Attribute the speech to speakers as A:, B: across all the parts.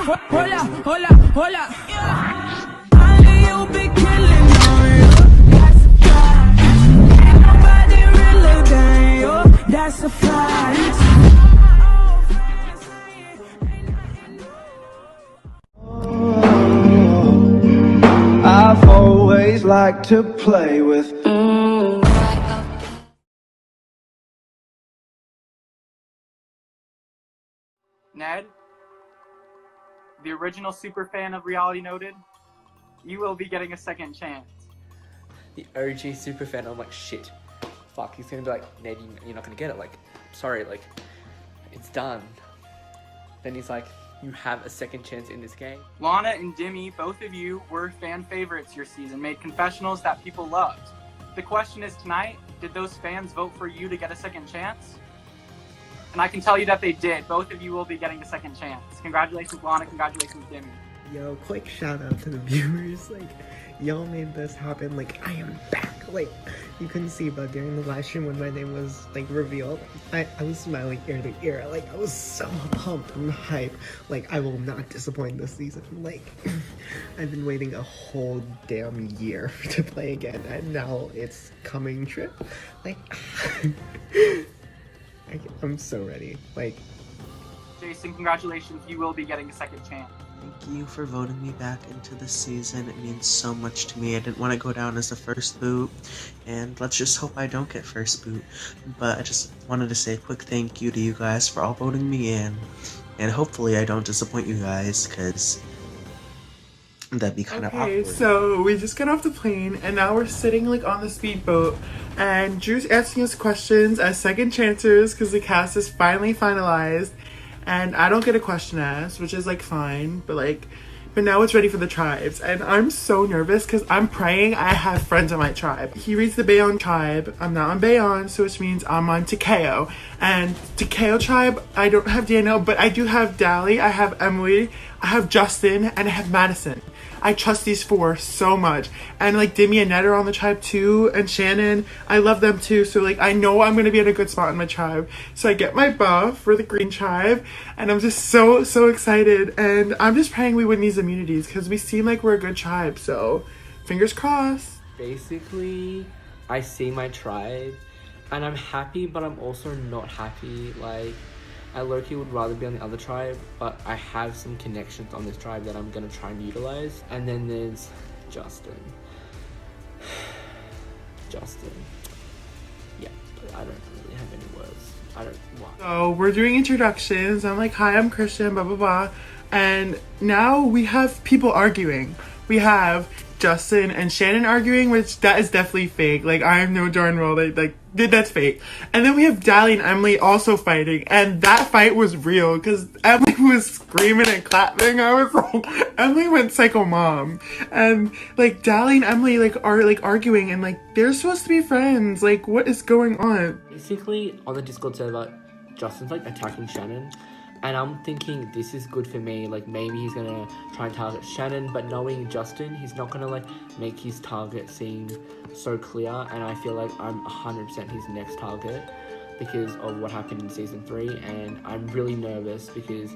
A: hola. You'll be killing on you. That's a fact. Ain't nobody realer than you. That's a fact.
B: I've always liked to play with.
C: Ned, the original superfan of Realitynoted, you will be getting a second chance.
D: The OG superfan, I'm like, shit. Fuck, he's gonna be like, Ned, you're not gonna get it. Like, sorry, like, it's done. Then he's like, you have a second chance in this game.
C: Lana and Dimmy, both of you were fan favorites your season, made confessionals that people loved. The question is tonight, did those fans vote for you to get a second chance? And I can tell you that they did. Both of you will be getting a second chance. Congratulations, Lana. Congratulations, Dimmy.
E: Yo, quick shout out to the viewers. Like, y'all made this happen. Like, I am back. Like, you couldn't see, but during the live stream when my name was, like, revealed, I was smiling ear to ear. Like, I was so pumped and hyped. Like, I will not disappoint this season. Like, I've been waiting a whole damn year to play again, and now it's coming true. Like, I'm so ready. Like,
C: Jason, congratulations. You will be getting a second chance.
F: Thank you for voting me back into this season. It means so much to me. I didn't want to go down as the first boot, and let's just hope I don't get first boot. But I just wanted to say a quick thank you to you guys for all voting me in, and hopefully I don't disappoint you guys, because that'd be kind of awkward.
G: Okay, so we just got off the plane, and now we're sitting like on the speedboat, and Drew's asking us questions as second chancers because the cast is finally finalized. And I don't get a question asked, which is like fine, but now it's ready for the tribes. And I'm so nervous because I'm praying I have friends on my tribe. He reads the Bayon tribe. I'm not on Bayon, so which means I'm on Takeo. And Takeo tribe, I don't have Daniel, but I do have Dally, I have Emily, I have Justin, and I have Madison. I trust these four so much. And like Dimmy and Ned are on the tribe too, and Shannon, I love them too. So like I know I'm gonna be in a good spot in my tribe. So I get my buff for the green tribe, and I'm just so excited. And I'm just praying we win these immunities because we seem like we're a good tribe. So fingers crossed.
D: Basically, I see my tribe, and I'm happy, but I'm also not happy. Like, I low-key would rather be on the other tribe, but I have some connections on this tribe that I'm gonna try and utilize. And then there's Justin. Yeah, but I don't really have any words. I don't want.
G: So we're doing introductions. I'm like, hi, I'm Christian, blah, blah, blah. And now we have people arguing. We have Justin and Shannon arguing, which that is definitely fake. Like, I am no darn well, that's fake. And then we have Dally and Emily also fighting, and that fight was real because Emily was screaming and clapping. I was like, Emily went psycho mom, and like Dally and Emily are arguing, and like they're supposed to be friends. Like, what is going on?
D: Basically, on the Discord server, Justin's like attacking Shannon. And I'm thinking this is good for me, like maybe he's gonna try and target Shannon, but knowing Justin, he's not gonna like make his target seem so clear, and I feel like I'm 100% his next target because of what happened in season 3, and I'm really nervous because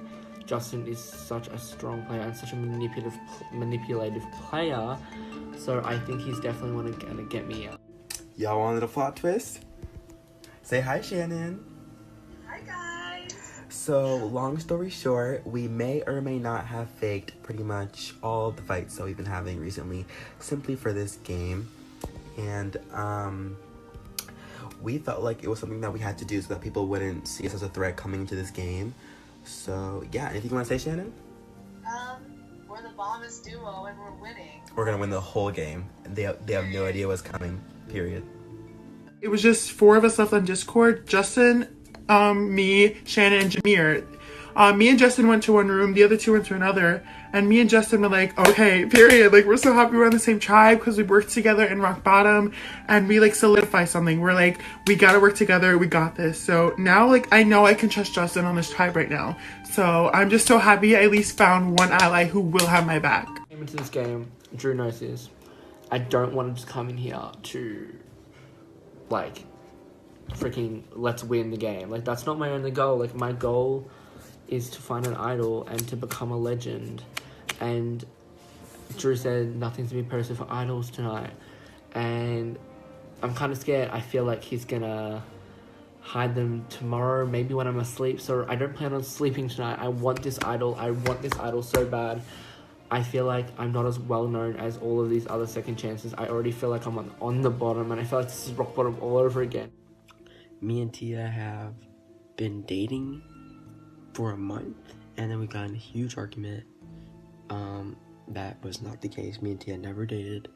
D: Justin is such a strong player and such a manipulative player, so I think he's definitely gonna get me out.
H: Y'all wanted a plot twist? Say hi, Shannon. So, long story short, we may or may not have faked pretty much all the fights that we've been having recently simply for this game. And, we felt like it was something that we had to do so that people wouldn't see us as a threat coming into this game. So, yeah, anything you want to say, Shannon?
I: We're the bombest duo and we're winning.
H: We're gonna win the whole game. They have no idea what's coming, period.
G: It was just 4 of us left on Discord. Justin, me, Shannon, and Jameer. Me and Justin went to one room, the other 2 went to another, and me and Justin were like, okay, period. Like, we're so happy we're on the same tribe because we worked together in Rock Bottom, and we like solidify something. We're like, we gotta work together, we got this. So now, like, I know I can trust Justin on this tribe right now. So I'm just so happy I at least found one ally who will have my back.
D: Came into this game, Drew knows this. I don't want to just come in here to, like, freaking let's win the game. Like, that's not my only goal. Like, my goal is to find an idol and to become a legend. And Drew said nothing's to be posted for idols tonight. And I'm kind of scared. I feel like he's gonna hide them tomorrow, maybe when I'm asleep. So I don't plan on sleeping tonight. I want this idol. I want this idol so bad. I feel like I'm not as well known as all of these other second chances. I already feel like I'm on the bottom, and I feel like this is rock bottom all over again.
J: Me and Tia have been dating for a month, and then we got in a huge argument. That was not the case. Me and Tia never dated.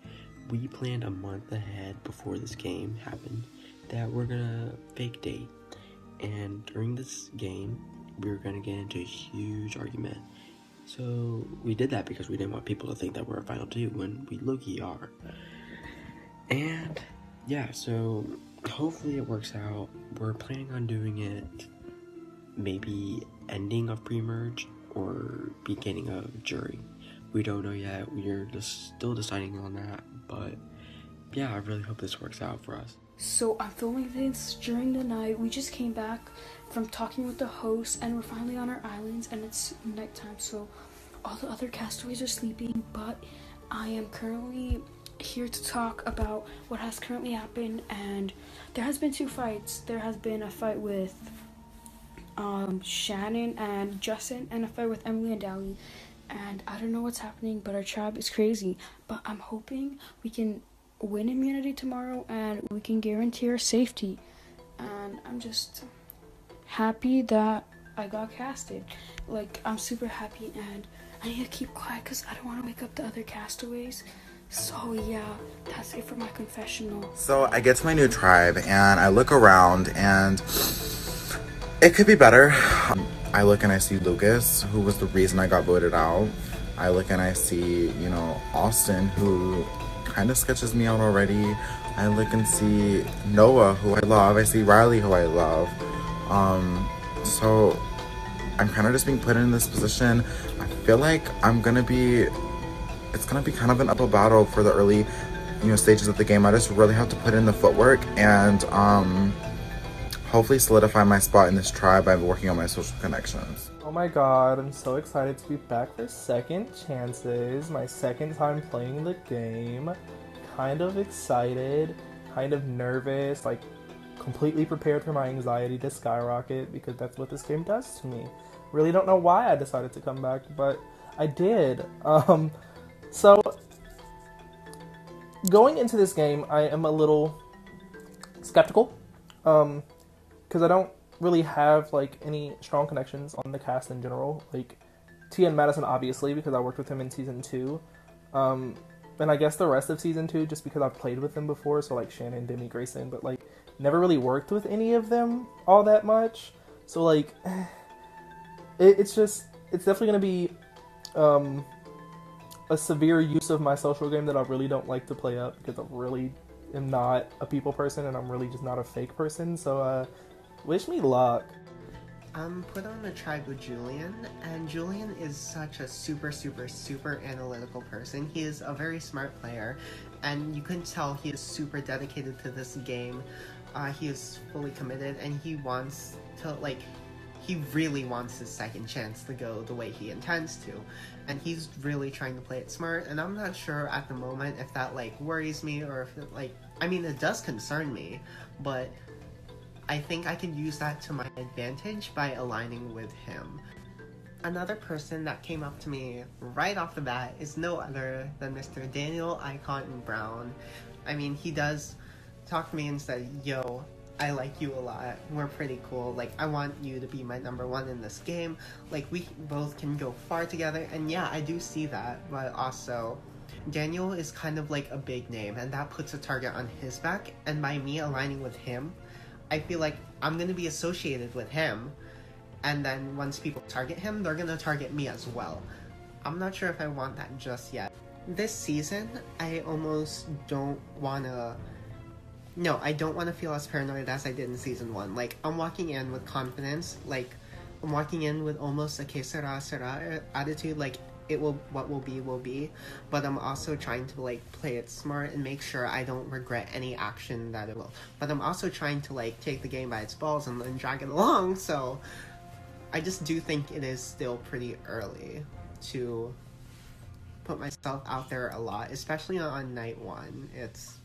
J: We planned a month ahead before this game happened that we're gonna fake date, and during this game we were gonna get into a huge argument. So we did that because we didn't want people to think that we're a final two when we low-key are. And yeah, so hopefully it works out. We're planning on doing it maybe ending of pre-merge or beginning of jury. We don't know yet. We're just still deciding on that, but yeah, I really hope this works out for us.
K: So I'm filming this during the night. We just came back from talking with the host, and we're finally on our islands, and it's nighttime, so all the other castaways are sleeping, but I am currently here to talk about what has currently happened. And there has been 2 fights. There has been a fight with Shannon and Justin, and a fight with Emily and Dally. And I don't know what's happening, but our tribe is crazy. But I'm hoping we can win immunity tomorrow, and we can guarantee our safety. And I'm just happy that I got casted. Like, I'm super happy, and I need to keep quiet because I don't want to wake up the other castaways. So yeah, that's it for my confessional.
L: So I get to my new tribe, and I look around, and it could be better. I look and I see Lucas, who was the reason I got voted out. I look and I see, Austin, who kind of sketches me out already. I look and see Noah, who I love. I see Riley, who I love. So I'm kind of just being put in this position. I feel like it's gonna be kind of an uphill battle for the early, stages of the game. I just really have to put in the footwork and hopefully solidify my spot in this tribe by working on my social connections.
M: Oh my god, I'm so excited to be back for second chances. My second time playing the game. Kind of excited, kind of nervous, like completely prepared for my anxiety to skyrocket because that's what this game does to me. Really don't know why I decided to come back, but I did. So going into this game, I am a little skeptical. Because I don't really have, any strong connections on the cast in general. Tia and Madison, obviously, because I worked with him in Season 2. And I guess the rest of Season 2, just because I've played with them before, so, Shannon, Demi, Grayson, but, never really worked with any of them all that much. So, it's definitely going to be, a severe use of my social game that I really don't like to play up, because I really am not a people person, and I'm really just not a fake person, so, wish me luck.
E: I'm put on a tribe with Julian, and Julian is such a super, super, super analytical person. He is a very smart player, and you can tell he is super dedicated to this game. He is fully committed, and he wants to, he really wants his second chance to go the way he intends to. And he's really trying to play it smart, and I'm not sure at the moment if that, worries me, or if it, it does concern me, but I think I can use that to my advantage by aligning with him. Another person that came up to me right off the bat is no other than Mr. Daniel Icon Brown. He does talk to me and say, yo, I like you a lot. We're pretty cool. I want you to be my number 1 in this game. We both can go far together. And yeah, I do see that. But also, Daniel is kind of a big name, and that puts a target on his back. And by me aligning with him, I feel like I'm going to be associated with him, and then once people target him, they're going to target me as well. I'm not sure if I want that just yet. This season, I almost don't want to... No, I don't want to feel as paranoid as I did in Season 1. I'm walking in with confidence, I'm walking in with almost a que sera, sera attitude, what will be, but I'm also trying to play it smart and make sure I don't regret any action that it will. But I'm also trying to take the game by its balls and then drag it along, so I just do think it is still pretty early to put myself out there a lot, especially on night one. It's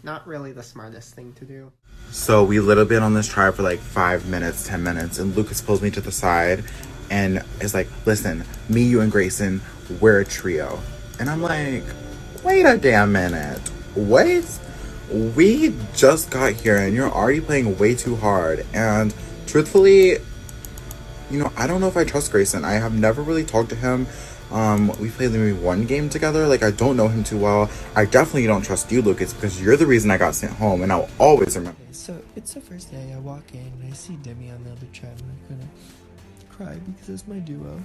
E: not really the smartest thing to do.
L: So we literally been on this tribe for like 5 minutes, 10 minutes, and Lucas pulls me to the side and is like, listen, me, you, and Grayson, we're a trio. And I'm like, wait a damn minute. Wait? We just got here and you're already playing way too hard. And truthfully, you know, I don't know if I trust Grayson. I have never really talked to him. We played maybe one game together. Like, I don't know him too well. I definitely don't trust you, Lucas, because you're the reason I got sent home, and I'll always remember.
N: So it's the first day. I walk in and I see Demi on the other tribe, and I'm gonna cry because it's my duo.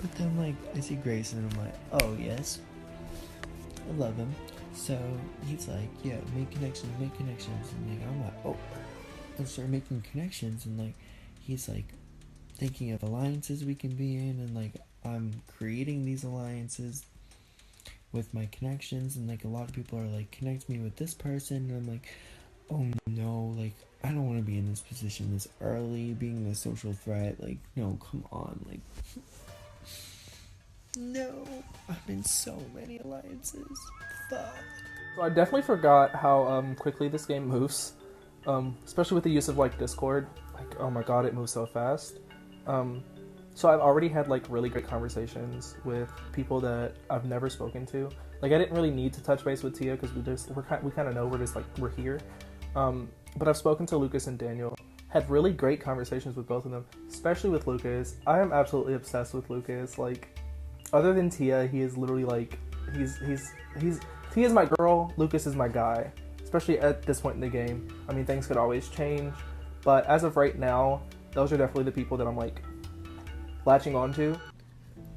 N: But then, like, I see Grayson and I'm like, oh yes, I love him. So he's like, yeah, make connections. And like, I'm like, oh, and start making connections, and like, he's like thinking of alliances we can be in, and like, I'm creating these alliances with my connections, and like, a lot of people are like, connect me with this person, and I'm like, oh no, like, I don't want to be in this position this early, being a social threat. Like, no, come on, like, no, I'm in so many alliances. Fuck.
M: So I definitely forgot how quickly this game moves, especially with the use of like Discord. Like, oh my god, it moves so fast. So I've already had like really great conversations with people that I've never spoken to. Like, I didn't really need to touch base with Tia because we kind of know we're here. But I've spoken to Lucas and Daniel. Had really great conversations with both of them, especially with Lucas. I am absolutely obsessed with Lucas. Like, other than Tia, he is literally like Tia is my girl, Lucas is my guy. Especially at this point in the game. I mean, things could always change, but as of right now, those are definitely the people that I'm like latching onto.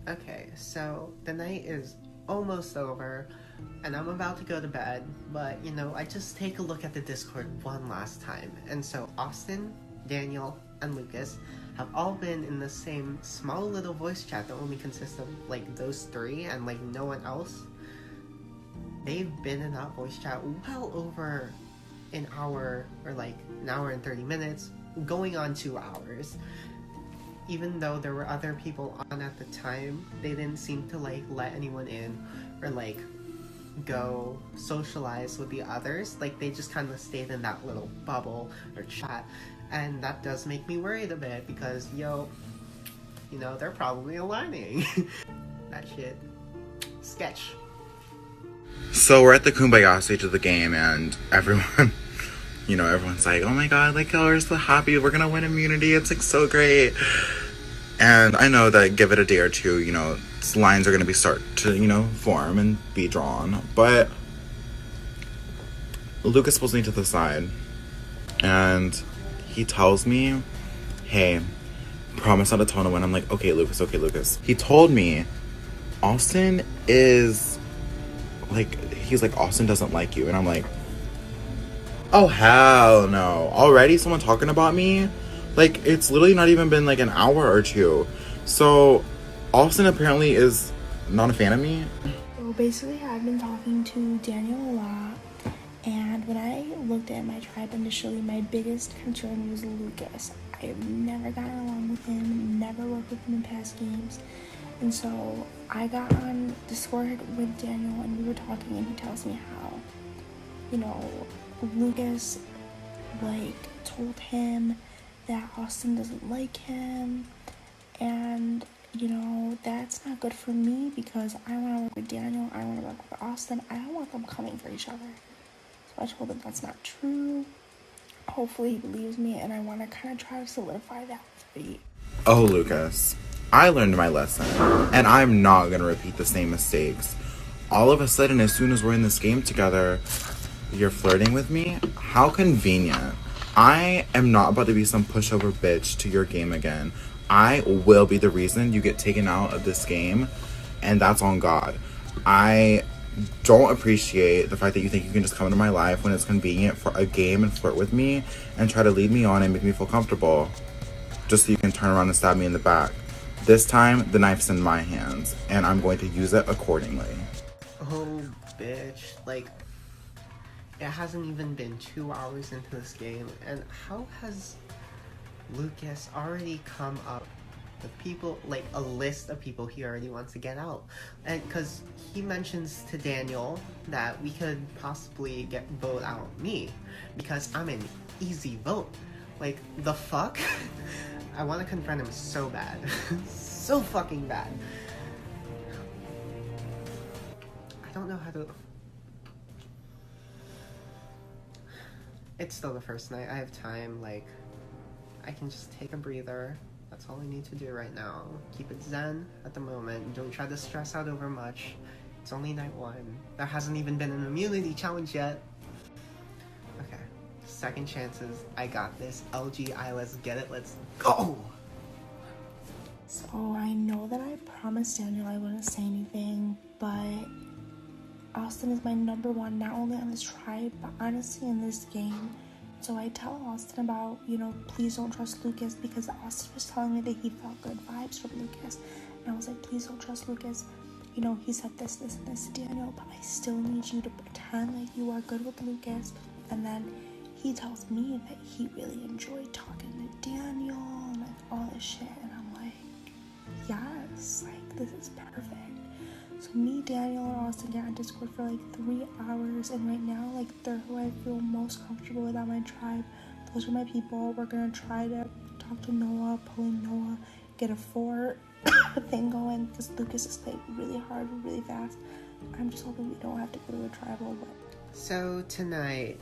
E: Okay, so the night is almost over, and I'm about to go to bed, but, you know, I just take a look at the Discord one last time. And so Austin, Daniel, and Lucas have all been in the same small little voice chat that only consists of, like, those three and, like, no one else. They've been in that voice chat well over an hour, or like an hour and 30 minutes, going on 2 hours. Even though there were other people on at the time, they didn't seem to like let anyone in or like go socialize with the others. Like, they just kind of stayed in that little bubble or chat, and that does make me worried a bit because, you know, they're probably aligning. That shit, sketch.
L: So we're at the Kumbaya stage of the game, and everyone, you know, everyone's like, oh my god, like, oh, we're so happy, we're gonna win immunity, it's like so great. And I know that give it a day or two, you know, lines are gonna start to, you know, form and be drawn. But Lucas pulls me to the side and he tells me, hey, promise not to tell no one. I'm like, okay, Lucas. He told me Austin is like, he's like, Austin doesn't like you. And I'm like, oh hell no, already someone talking about me? Like, it's literally not even been like an hour or two. So Austin apparently is not a fan of me.
K: So basically, I've been talking to Daniel a lot, and when I looked at my tribe initially, my biggest concern was Lucas. I've never gotten along with him, never worked with him in past games. And so I got on Discord with Daniel and we were talking, and he tells me how, you know, Lucas, like, told him that Austin doesn't like him, and, you know, that's not good for me because I want to work with Daniel, I want to work with Austin, I don't want them coming for each other. So I told him that's not true. Hopefully he believes me, and I want to kind of try to solidify that with me.
L: Oh, Lucas, I learned my lesson, and I'm not gonna repeat the same mistakes. All of a sudden, as soon as we're in this game together, you're flirting with me? How convenient. I am not about to be some pushover bitch to your game again. I will be the reason you get taken out of this game, and that's on God. I don't appreciate the fact that you think you can just come into my life when it's convenient for a game and flirt with me and try to lead me on and make me feel comfortable, just so you can turn around and stab me in the back. This time, the knife's in my hands, and I'm going to use it accordingly.
E: Oh, bitch. Like, it hasn't even been 2 hours into this game, and how has Lucas already come up with people, like a list of people he already wants to get out. And because he mentions to Daniel that we could possibly vote out me because I'm an easy vote. Like, the fuck? I want to confront him so bad. So fucking bad. I don't know how to... It's still the first night. I have time. Like, I can just take a breather. That's all I need to do right now. Keep it zen at the moment. Don't try to stress out over much. It's only night 1. There hasn't even been an immunity challenge yet. Okay. Second chances. I got this. LGI, let's get it. Let's go!
O: So I know that I promised Daniel I wouldn't say anything, but Austin is my number 1, not only on this tribe, but honestly in this game. So I tell Austin about, please don't trust Lucas, because Austin was telling me that he felt good vibes from Lucas. And I was like, please don't trust Lucas. He said this, and this to Daniel, but I still need you to pretend like you are good with Lucas. And then he tells me that he really enjoyed talking to Daniel and like all this shit. And I'm like, yes, like this is perfect. So me, Daniel, and Austin got on Discord for like 3 hours, and right now, like, they're who I feel most comfortable with on my tribe. Those are my people. We're gonna try to talk to Noah, pull in Noah, get a 4 thing going, because Lucas is playing really hard and really fast. I'm just hoping we don't have to go to a tribal, but...
E: So tonight,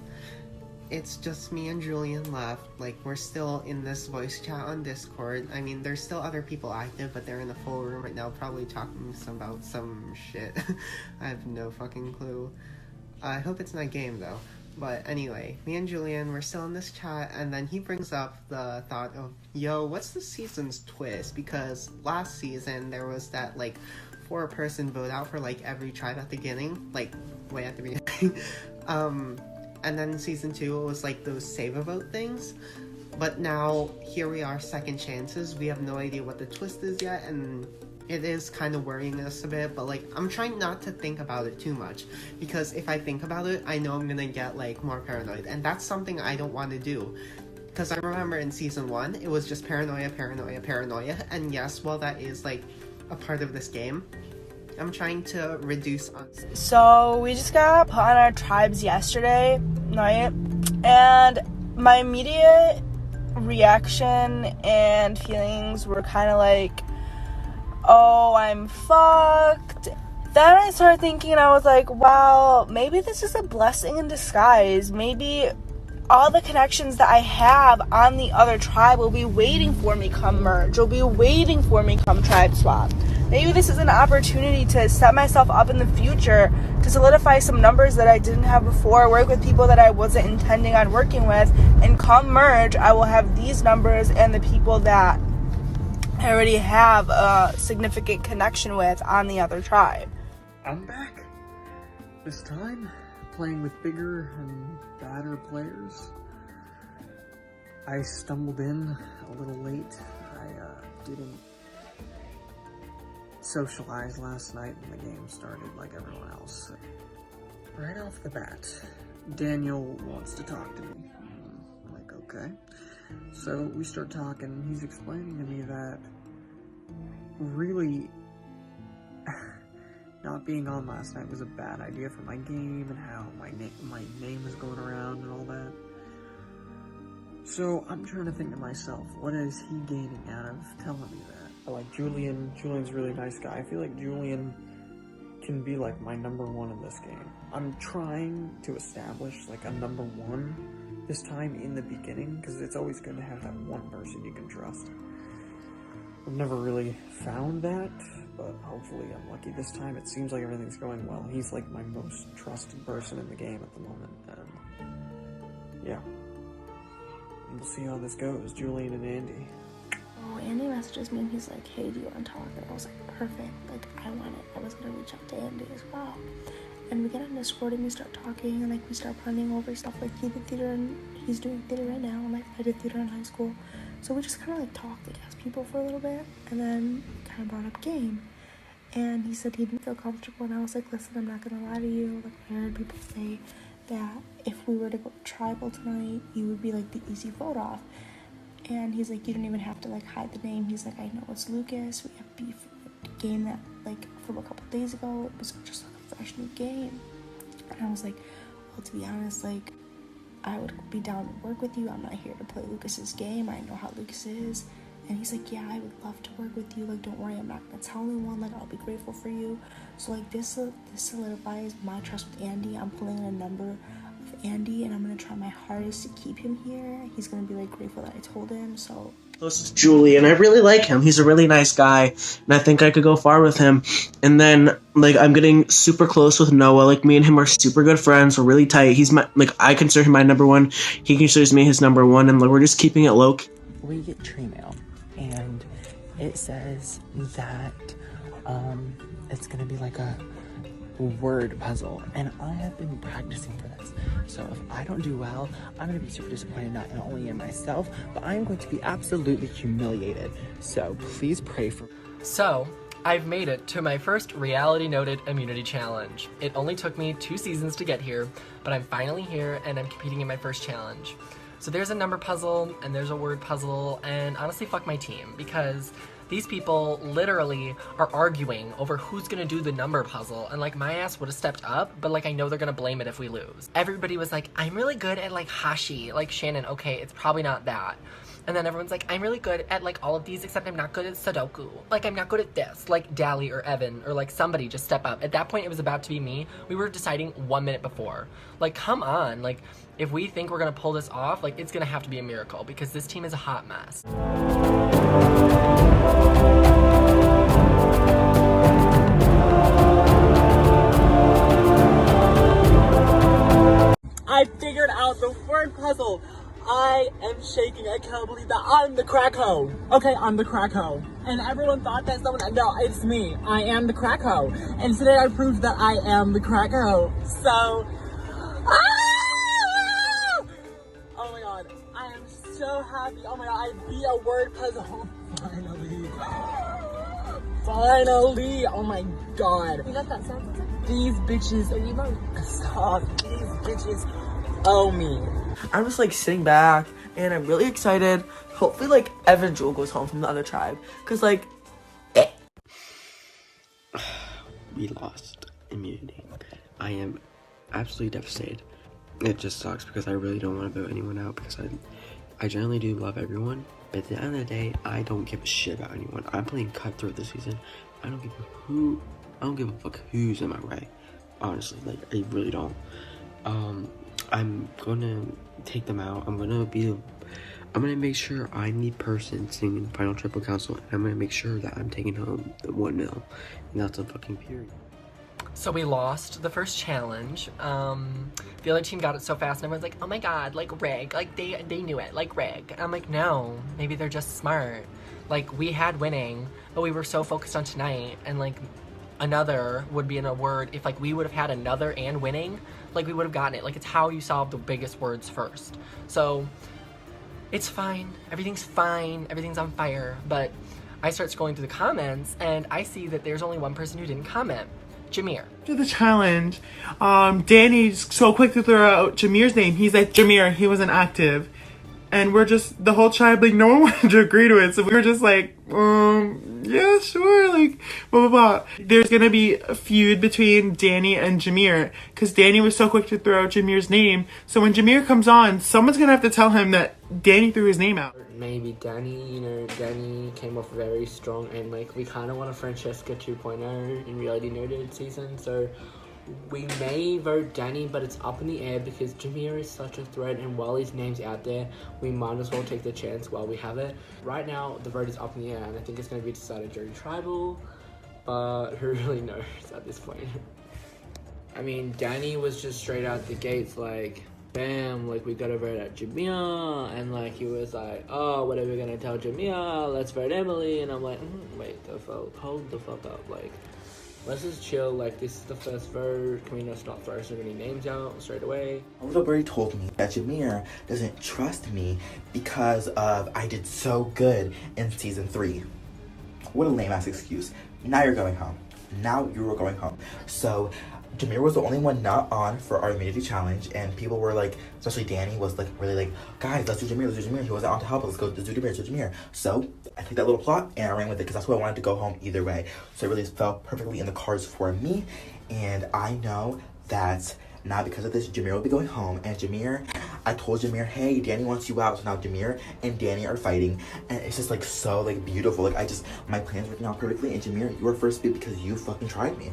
E: it's just me and Julian left. Like, we're still in this voice chat on Discord. I mean, there's still other people active, but they're in the full room right now, probably talking about some shit. I have no fucking clue. I hope it's not game, though. But anyway, me and Julian, we're still in this chat, and then he brings up the thought of, yo, what's the season's twist? Because last season, there was that, like, 4-person vote out for, like, every tribe at the beginning. Like, way at the beginning. And then season 2, it was like those save-a-vote things. But now, here we are, second chances. We have no idea what the twist is yet, and it is kind of worrying us a bit. But, like, I'm trying not to think about it too much. Because if I think about it, I know I'm gonna get, like, more paranoid. And that's something I don't want to do. Because I remember in season 1, it was just paranoia, paranoia, paranoia. And yes, while that is, like, a part of this game, I'm trying to reduce on...
P: So we just got put on our tribes yesterday night, and my immediate reaction and feelings were kind of like, oh, I'm fucked. Then I started thinking, and I was like, wow, maybe this is a blessing in disguise. Maybe all the connections that I have on the other tribe will be waiting for me come merge, will be waiting for me come tribe swap. Maybe this is an opportunity to set myself up in the future to solidify some numbers that I didn't have before, work with people that I wasn't intending on working with, and come merge, I will have these numbers and the people that I already have a significant connection with on the other tribe.
Q: I'm back. This time, playing with bigger and badder players. I stumbled in a little late. I didn't socialize last night when the game started like everyone else. Right off the bat, Daniel wants to talk to me. I'm like, okay. So we start talking. He's explaining to me that really not being on last night was a bad idea for my game and how my name was going around and all that. So I'm trying to think to myself, what is he gaining out of telling me that? I like Julian. Julian's a really nice guy. I feel like Julian can be like my number 1 in this game. I'm trying to establish like a number 1 this time in the beginning, because it's always good to have that one person you can trust. I've never really found that, but hopefully I'm lucky this time. It seems like everything's going well. He's like my most trusted person in the game at the moment, and yeah. And we'll see how this goes, Julian and Andy.
O: Oh, Andy messages me and he's like, hey, do you want to talk? And I was like, perfect. Like, I want it. I was going to reach out to Andy as well. And we get on Discord and we start talking and, like, we start planning over stuff. Like, he did theater and he's doing theater right now. And, like, I did theater in high school. So we just kind of, like, talked, like, as people for a little bit. And then kind of brought up game. And he said he didn't feel comfortable. And I was like, listen, I'm not going to lie to you. Like, I heard people say that if we were to go tribal tonight, you would be, like, the easy vote off. can. He's like, you don't even have to like hide the name. He's like, I know it's Lucas. We have beef with the game that like from a couple days ago. It was just like a fresh new game. And I was like, well, to be honest, like, I would be down to work with you. I'm not here to play Lucas's game. I know how Lucas is. And he's like, yeah, I would love to work with you. Like, don't worry, I'm not gonna tell anyone. Like, I'll be grateful for you. So like this solidifies my trust with Andy. I'm pulling in a number of Andy, and I'm gonna try my hardest to keep him here. He's gonna be like grateful that I told him. So
F: Close with Julian. I really like him. He's a really nice guy, and I think I could go far with him. And then, like, I'm getting super close with Noah. Like, me and him are super good friends. We're really tight. He's my, like, I consider him my number one. He considers me his number one, and like, we're just keeping it low.
R: We get tree mail, and it says that it's gonna be like a word puzzle, and I have been practicing for this. So if I don't do well, I'm gonna be super disappointed, not only in myself, but I am going to be absolutely humiliated. So please pray for.
S: So I've made it to my first Realitynoted immunity challenge. It only took me 2 seasons to get here, but I'm finally here and I'm competing in my first challenge. So there's a number puzzle and there's a word puzzle, and honestly fuck my team, because these people literally are arguing over who's gonna do the number puzzle, and like my ass would have stepped up, but like I know they're gonna blame it if we lose. Everybody was like, I'm really good at like Hashi, like Shannon, okay, it's probably not that. And then everyone's like, I'm really good at like all of these except I'm not good at Sudoku. Like I'm not good at this, like Dally or Evan or like somebody just step up. At that point it was about to be me. We were deciding 1 minute before. Like come on, like if we think we're gonna pull this off, like it's gonna have to be a miracle because this team is a hot mess.
R: I figured out the word puzzle. I am shaking. I can't believe that I'm the crack hoe. Okay, I'm the crack hoe. And everyone thought that someone, no, it's me. I am the crack hoe. And today I proved that I am the crack hoe. So, oh my god, I am so happy. Oh my god, I beat a word puzzle. Finally. Finally. Oh my god.
T: You got that sound?
R: These bitches, stop. These bitches owe me. I'm just like sitting back and I'm really excited. Hopefully like Evan Jewel goes home from the other tribe. Cause like
J: we lost immunity. I am absolutely devastated. It just sucks because I really don't want to vote anyone out because I generally do love everyone. But at the end of the day, I don't give a shit about anyone. I'm playing cutthroat this season. I don't give a fuck who's in my way. Honestly, like I really don't. I'm gonna take them out. I'm gonna make sure I'm the person singing Final Triple Council, and I'm gonna make sure that I'm taking home the 1 mil, and that's a fucking period.
S: So we lost the first challenge. The other team got it so fast and everyone's like, oh my god, like Reg, like they knew it, like Reg. I'm like, no, maybe they're just smart. Like we had winning, but we were so focused on tonight, and like another would be in a word. If like we would have had another and winning, like we would have gotten it. Like it's how you solve the biggest words first. So it's fine, everything's on fire. But I start scrolling through the comments and I see that there's only one person who didn't comment. Jameer.
G: After the challenge, Danny's so quick to throw out Jameer's name. He's like, Jameer, he wasn't active. And we're just, the whole tribe, like, no one wanted to agree to it. So we were just like, yeah, sure, like, blah, blah, blah. There's gonna be a feud between Danny and Jameer, because Danny was so quick to throw out Jameer's name. So when Jameer comes on, someone's gonna have to tell him that Danny threw his name out.
D: Maybe Danny, Danny came off very strong, and like we kind of want a Francesca 2.0 in Realitynoted season, so we may vote Danny, but it's up in the air because Jameer is such a threat, and while his name's out there, we might as well take the chance while we have it. Right now, the vote is up in the air, and I think it's going to be decided during Tribal, but who really knows at this point? I mean, Danny was just straight out the gates like, bam, like we gotta vote out Jameer, and like he was like, oh, what are we gonna tell Jameer? Let's vote Emily, and I'm like, wait the fuck, hold the fuck up, like, let's just chill, like this is the first vote, can we just not throw so many names out straight away?
U: A little birdie told me that Jameer doesn't trust me because of I did so good in season 3. What a lame ass excuse. Now you're going home. Now you are going home. So Jameer was the only one not on for our immunity challenge, and people were like, especially Danny was like really like, guys, let's do Jameer. He wasn't on to help us. Let's do Jameer. So I took that little plot and I ran with it because that's who I wanted to go home either way. So it really fell perfectly in the cards for me, and I know that now because of this, Jameer will be going home, and Jameer, I told Jameer, hey, Danny wants you out. So now Jameer and Danny are fighting, and it's just like so like beautiful. Like my plan's working out perfectly, and Jameer, you were first beat because you fucking tried me.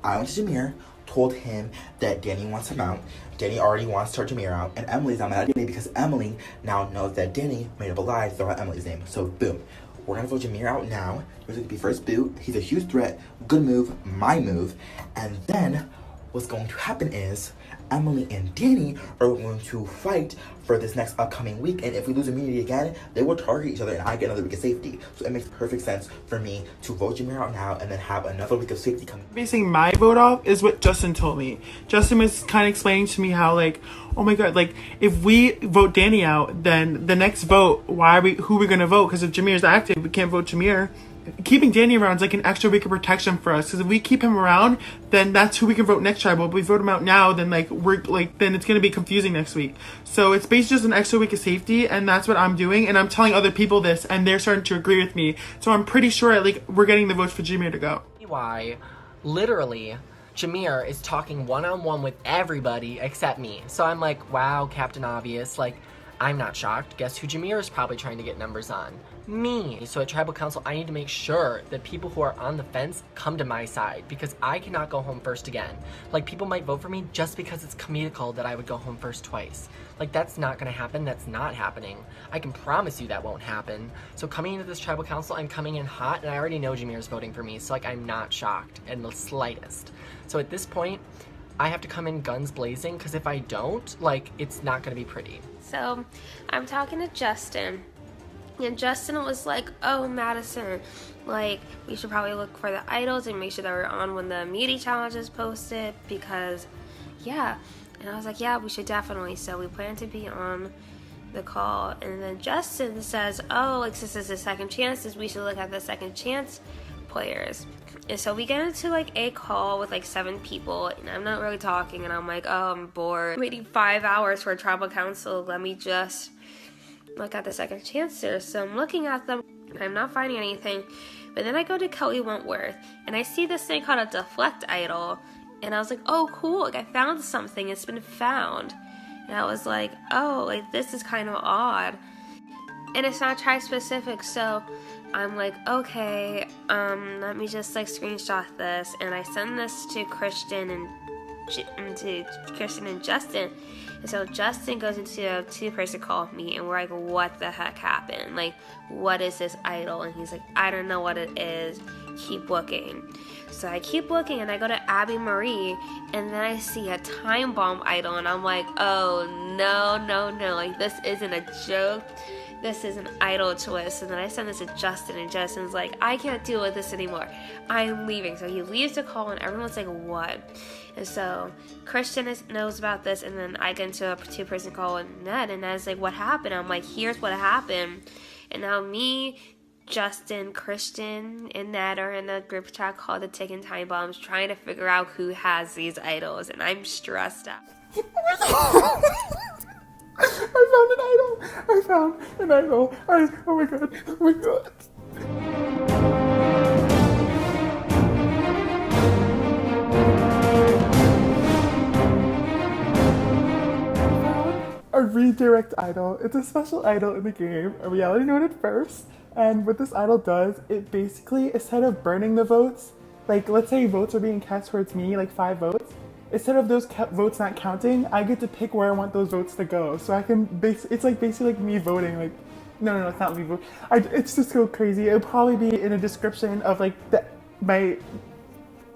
U: I went to Jameer, told him that Danny wants him out. Danny already wants to start Jameer out, and Emily's not mad at Danny because Emily now knows that Danny made up a lie to throw out Emily's name. So boom, we're gonna vote Jameer out now. He's gonna be first boot. He's a huge threat. Good move, my move. And then what's going to happen is Emily and Danny are going to fight for this next upcoming week, and if we lose immunity again, they will target each other and I get another week of safety. So it makes perfect sense for me to vote Jameer out now and then have another week of safety coming.
G: Basing my vote off is what Justin told me. Justin was kind of explaining to me how like, oh my god, like if we vote Danny out, then the next vote, who are we gonna vote? Because if Jameer's active, we can't vote Jameer. Keeping Danny around is like an extra week of protection for us, because if we keep him around, then that's who we can vote next tribal. But if we vote him out now, then then it's gonna be confusing next week. So it's basically just an extra week of safety, and that's what I'm doing, and I'm telling other people this, and they're starting to agree with me. So I'm pretty sure like we're getting the votes for Jameer to go.
S: Why, literally, Jameer is talking one-on-one with everybody except me. So I'm like, wow, Captain Obvious, like, I'm not shocked. Guess who Jameer is probably trying to get numbers on? Me. So at Tribal Council, I need to make sure that people who are on the fence come to my side, because I cannot go home first again. Like, people might vote for me just because it's comedical that I would go home first twice. Like, that's not gonna happen. That's not happening. I can promise you that won't happen. So coming into this Tribal Council, I'm coming in hot, and I already know Jameer's voting for me, so like, I'm not shocked in the slightest. So at this point, I have to come in guns blazing, because if I don't, like, it's not gonna be pretty.
T: So I'm talking to Justin, and Justin was like, oh, Madison, like, we should probably look for the idols and make sure that we're on when the immunity challenge is posted, because, yeah. And I was like, yeah, we should definitely. So we plan to be on the call. And then Justin says, oh, like, since this is second chances, we should look at the second chance players. And so we get into like a call with like 7 people, and I'm not really talking, and I'm like, oh, I'm bored. I'm waiting 5 hours for a tribal council. Let me just look at the second chancers. So I'm looking at them, and I'm not finding anything. But then I go to Kelly Wentworth, and I see this thing called a deflect idol, and I was like, oh, cool, like I found something. It's been found. And I was like, oh, like this is kind of odd. And it's not tribe specific, so I'm like, okay, let me just like screenshot this, and I send this to Christian and Justin. And so Justin goes into a 2-person call with me, and we're like, what the heck happened? Like, what is this idol? And he's like, I don't know what it is. Keep looking. So I keep looking, and I go to Abby Marie, and then I see a time bomb idol, and I'm like, oh no, like this isn't a joke. This is an idol twist. And then I send this to Justin, and Justin's like, I can't deal with this anymore. I'm leaving. So he leaves the call, and everyone's like, what? And so Christian knows about this, and then I get into a 2-person call with Ned, and Ned's like, what happened? I'm like, here's what happened. And now me, Justin, Christian, and Ned are in a group chat called the Ticking Time Bombs, trying to figure out who has these idols, and I'm stressed out.
G: I found an idol. Oh my god. A redirect idol. It's a special idol in the game, a Realitynoted first, and what this idol does, it basically, instead of burning the votes, like let's say votes are being cast towards me, like 5 votes, instead of those votes not counting, I get to pick where I want those votes to go. So I can it's like basically like me voting. Like, no, it's not me voting. It's just so crazy. It'll probably be in a description of like my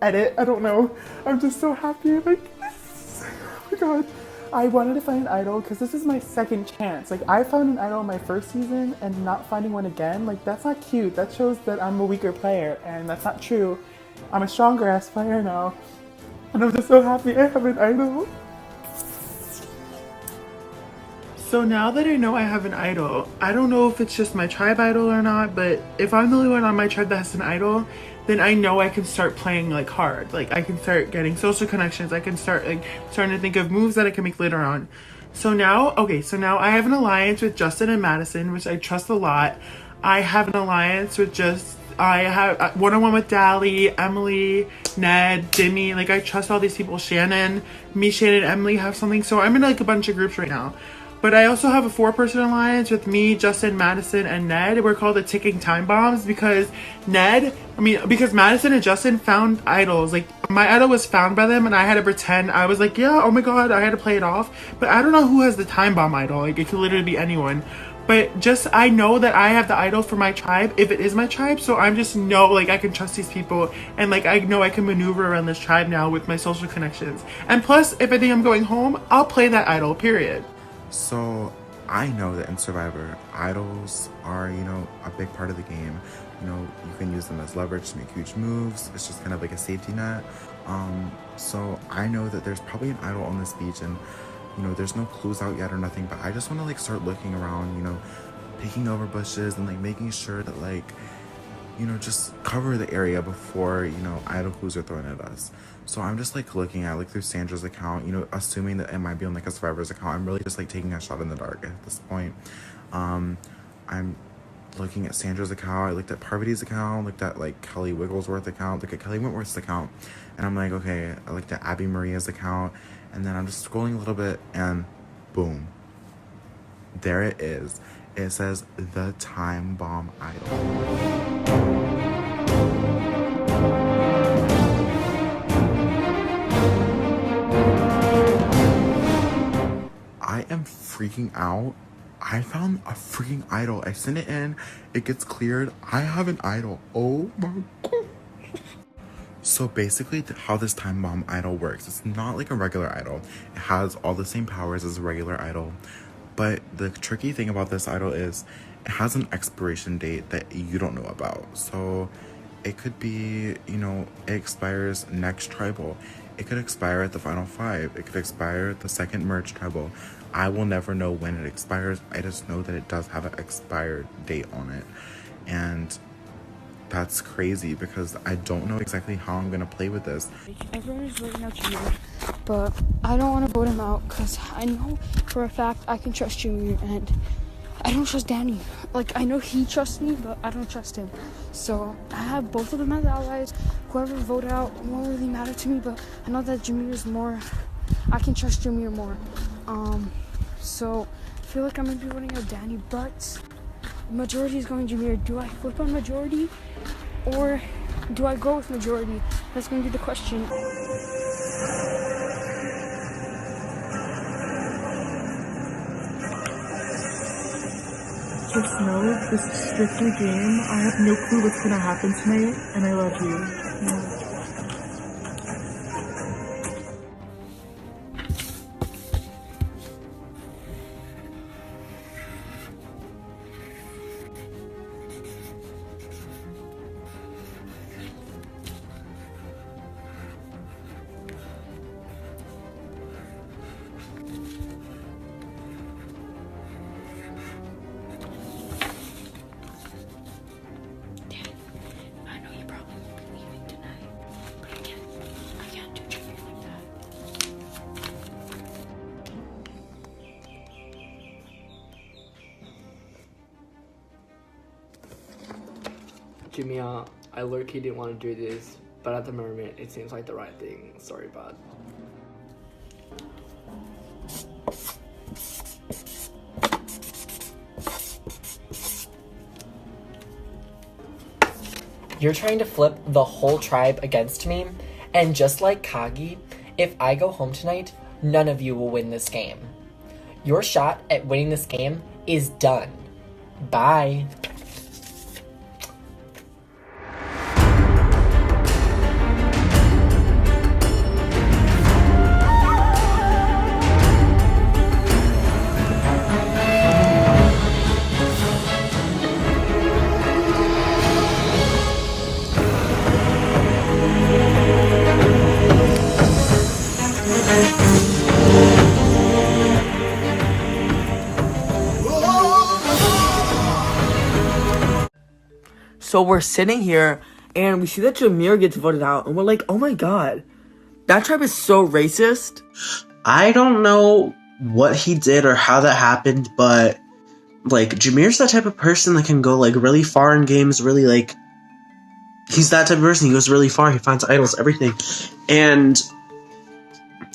G: edit. I don't know. I'm just so happy. Like, oh my god. I wanted to find an idol because this is my second chance. Like, I found an idol in my first season, and not finding one again, like, that's not cute. That shows that I'm a weaker player, and that's not true. I'm a stronger ass player now. And I'm just so happy I have an idol. So now that I know I have an idol, I don't know if it's just my tribe idol or not, but if I'm the only one on my tribe that has an idol, then I know I can start playing like hard. Like I can start getting social connections. I can start like starting to think of moves that I can make later on. So now I have an alliance with Justin and Madison, which I trust a lot. I have an alliance with I have one-on-one with Dally, Emily, Ned, Dimmy. Like I trust all these people. Shannon, Emily have something. So I'm in like a bunch of groups right now. But I also have a 4-person alliance with me, Justin, Madison, and Ned. We're called the Ticking Time Bombs because Madison and Justin found idols. Like, my idol was found by them, and I had to pretend. I was like, yeah, oh my god, I had to play it off. But I don't know who has the Time Bomb idol. Like, it could literally be anyone. But I know that I have the idol for my tribe, if it is my tribe. So I'm just know, like, I can trust these people. And, like, I know I can maneuver around this tribe now with my social connections. And plus, if I think I'm going home, I'll play that idol, period.
L: So I know that in Survivor, idols are, you know, a big part of the game. You know, you can use them as leverage to make huge moves. It's just kind of like a safety net. So I know that there's probably an idol on this beach, and, you know, there's no clues out yet or nothing, but I just want to, like, start looking around, you know, peeking over bushes and, like, making sure that, like, you know, just cover the area before, you know, idol clues are thrown at us. So I'm just like looking at like through Sandra's account, you know, assuming that it might be on like a Survivor's account. I'm really just like taking a shot in the dark at this point. I'm looking at Sandra's account. I looked at Parvati's account, looked at like Kelly Wigglesworth's account, look at Kelly Wentworth's account, and I'm like, okay, I looked at Abby Maria's account, and then I'm just scrolling a little bit, and boom, there it is. It says the Time Bomb idol. I am freaking out. I found a freaking idol. I sent it in. It gets cleared. I have an idol. Oh my god. So basically how this Time Bomb idol works, it's not like a regular idol. It has all the same powers as a regular idol. But the tricky thing about this idol is it has an expiration date that you don't know about. So it could be, you know, it expires next tribal. It could expire at the final 5. It could expire at the second merge tribal. I will never know when it expires. I just know that it does have an expired date on it. And that's crazy because I don't know exactly how I'm going to play with this.
K: Everyone is voting out Jameer, but I don't want to vote him out because I know for a fact I can trust Jameer, and I don't trust Danny. Like, I know he trusts me, but I don't trust him. So I have both of them as allies. Whoever vote out won't really matter to me, but I know that Jameer is more, I can trust Jameer more. So I feel like I'm going to be voting out Danny, but majority is going Jameer. Do I flip on majority or do I go with majority? That's going to be the question.
G: Just know this is strictly game. I have no clue what's gonna happen tonight, and I love you.
D: Jimmy, I low-key didn't want to do this, but at the moment, it seems like the right thing. Sorry, bud.
S: You're trying to flip the whole tribe against me, and just like Kagi, if I go home tonight, none of you will win this game. Your shot at winning this game is done. Bye.
F: So we're sitting here
A: and we see that Jameer gets voted out, and we're like, oh my god, that tribe is so racist.
F: I don't know what he did or how that happened, but like Jameer's that type of person that can go like really far in games, really like he's that type of person. He goes really far. He finds idols, everything, and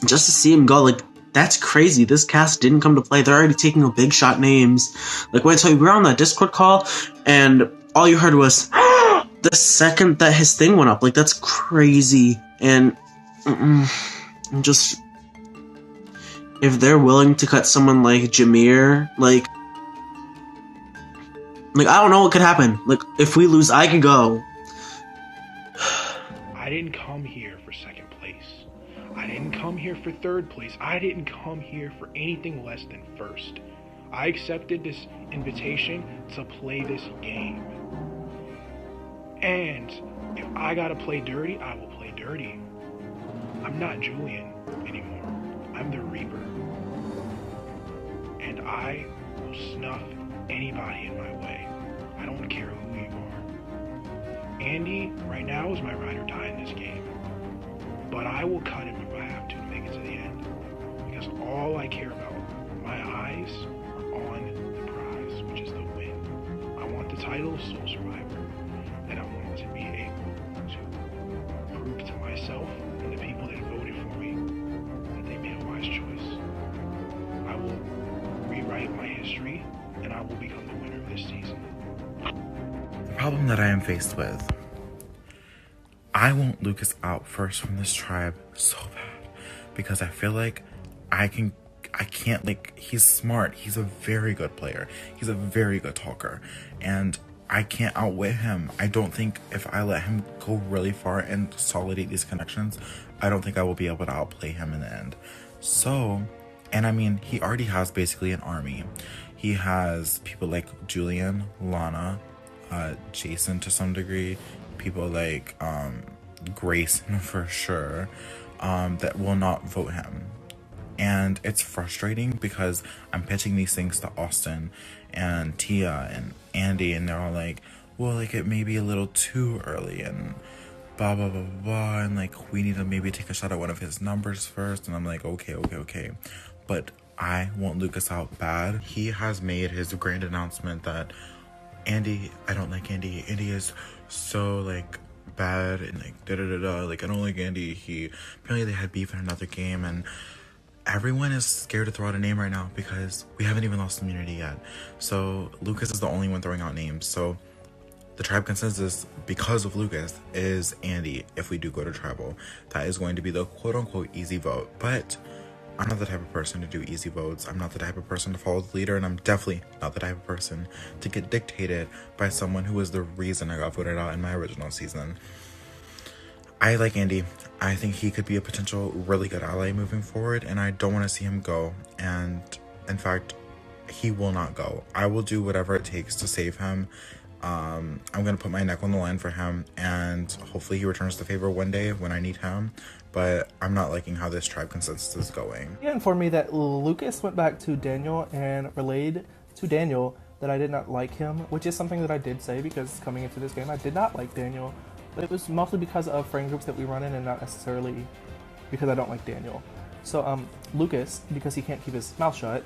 F: just to see him go, like that's crazy. This cast didn't come to play. They're already taking a big shot names. Like when I tell you, we were on that Discord call, and all you heard was the second that his thing went up. Like that's crazy, and just. If they're willing to cut someone like Jameer, like I don't know what could happen. Like, if we lose, I could go.
V: I didn't come here for second place. I didn't come here for third place. I didn't come here for anything less than first. I accepted this invitation to play this game. And if I gotta play dirty, I will play dirty. I'm not Julian anymore. I'm the Reaper. And I will snuff anybody in my way. I don't care who you are. Andy, right now, is my ride or die in this game. But I will cut him if I have to make it to the end. Because all I care about, my eyes are on the prize, which is the win. I want the title of Soul Survivor. And I want to be able to prove to myself and the people that voted for me that they made a wise choice. I will rewrite my history, and I will become the winner of this season.
L: The problem that I am faced with, I want Lucas out first from this tribe so bad, because I feel like I can't, like, he's smart, he's a very good player, he's a very good talker, and I can't outwit him. I don't think if I let him go really far and consolidate these connections, I don't think I will be able to outplay him in the end. So, and I mean, he already has basically an army. He has people like Julian, Lana, Jason to some degree, people like Grayson for sure, that will not vote him. And it's frustrating because I'm pitching these things to Austin and Tia and Andy, and they're all like, well, like, it may be a little too early and blah, blah, blah, blah, blah, and like, we need to maybe take a shot at one of his numbers first. And I'm like, okay. But I want Lucas out bad. He has made his grand announcement that Andy, I don't like Andy. Andy is so, like, bad and, like, da-da-da-da. Like, I don't like Andy. Apparently they had beef in another game, and everyone is scared to throw out a name right now because we haven't even lost immunity yet. So Lucas is the only one throwing out names. So the tribe consensus, because of Lucas, is Andy. If we do go to tribal, that is going to be the quote-unquote easy vote. But I'm not the type of person to do easy votes. I'm not the type of person to follow the leader, and I'm definitely not the type of person to get dictated by someone who was the reason I got voted out in my original season. I like Andy. I think he could be a potential really good ally moving forward, and I don't want to see him go. And in fact, he will not go. I will do whatever it takes to save him. I'm going to put my neck on the line for him, and hopefully he returns the favor one day when I need him. But I'm not liking how this tribe consensus is going.
M: He informed me that Lucas went back to Daniel and relayed to Daniel that I did not like him, which is something that I did say because coming into this game, I did not like Daniel. But it was mostly because of friend groups that we run in and not necessarily because I don't like Daniel. So Lucas, because he can't keep his mouth shut,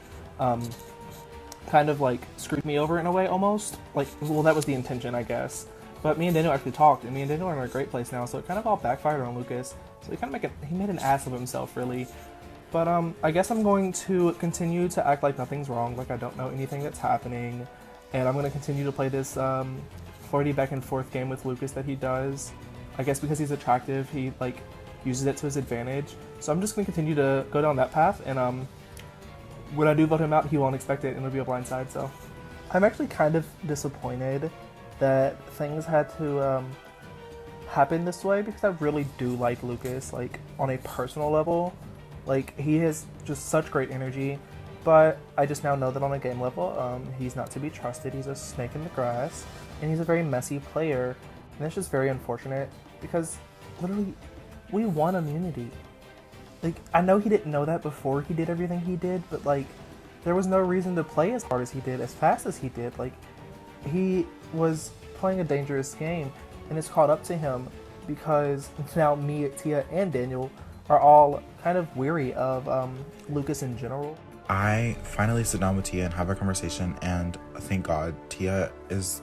M: kind of like screwed me over in a way almost. Like, well, that was the intention, I guess. But me and Daniel actually talked, and me and Daniel are in a great place now, so it kind of all backfired on Lucas. So he made an ass of himself, really. But I guess I'm going to continue to act like nothing's wrong, like I don't know anything that's happening, and I'm going to continue to play this 40 back and forth game with Lucas that he does. I guess because he's attractive, he like uses it to his advantage. So I'm just going to continue to go down that path, and when I do vote him out, he won't expect it, and it'll be a blindside. So I'm actually kind of disappointed that things had to happen this way, because I really do like Lucas, like on a personal level. Like, he has just such great energy, but I just now know that on a game level, he's not to be trusted. He's a snake in the grass, and he's a very messy player, and it's just very unfortunate because literally we won immunity. Like, I know he didn't know that before he did everything he did, but like, there was no reason to play as hard as he did, as fast as he did. Like, he was playing a dangerous game, and it's caught up to him because now me, Tia, and Daniel are all kind of weary of Lucas in general.
L: I finally sit down with Tia and have a conversation, and thank God, Tia is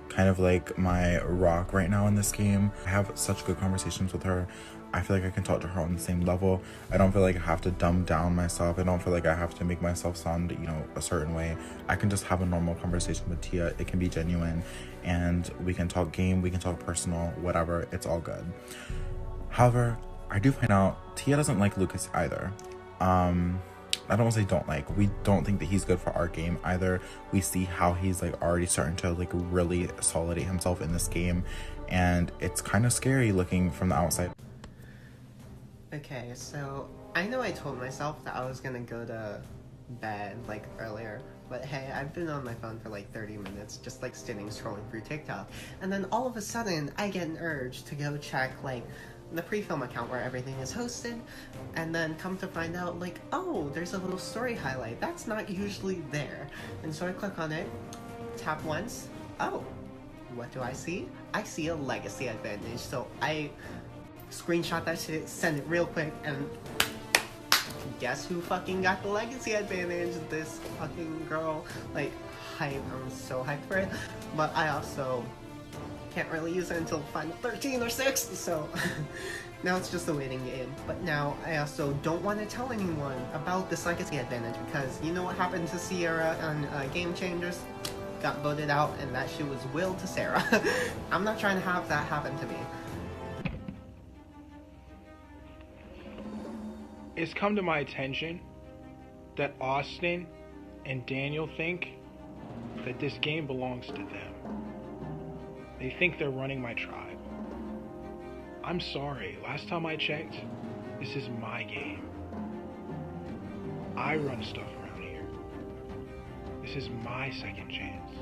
L: kind of like my rock right now in this game. I have such good conversations with her. I feel like I can talk to her on the same level. I don't feel like I have to dumb down myself. I don't feel like I have to make myself sound, you know, a certain way. I can just have a normal conversation with Tia. It can be genuine, and we can talk game, we can talk personal, whatever. It's all good. However, I do find out Tia doesn't like Lucas either. I don't want to say don't like. We don't think that he's good for our game either. We see how he's like already starting to like really solidify himself in this game, and it's kind of scary looking from the outside.
E: Okay, so I know I told myself that I was gonna go to bed like earlier, but hey, I've been on my phone for like 30 minutes, just like sitting scrolling through TikTok, and then all of a sudden I get an urge to go check like the pre-film account where everything is hosted, and then come to find out like, oh, there's a little story highlight that's not usually there. And so I click on it, tap once, oh, what do I see? I see a legacy advantage. So I screenshot that shit, send it real quick, and guess who fucking got the legacy advantage? This fucking girl. Like, hype, I'm so hyped for it, but I also can't really use it until final 13 or 6, so now it's just a waiting game. But now I also don't want to tell anyone about this legacy advantage, because you know what happened to Sierra on Game Changers? Got voted out, and that shit was willed to Sarah. I'm not trying to have that happen to me.
V: It's come to my attention that Austin and Daniel think that this game belongs to them. They think they're running my tribe. I'm sorry, last time I checked, this is my game. I run stuff around here. This is my second chance.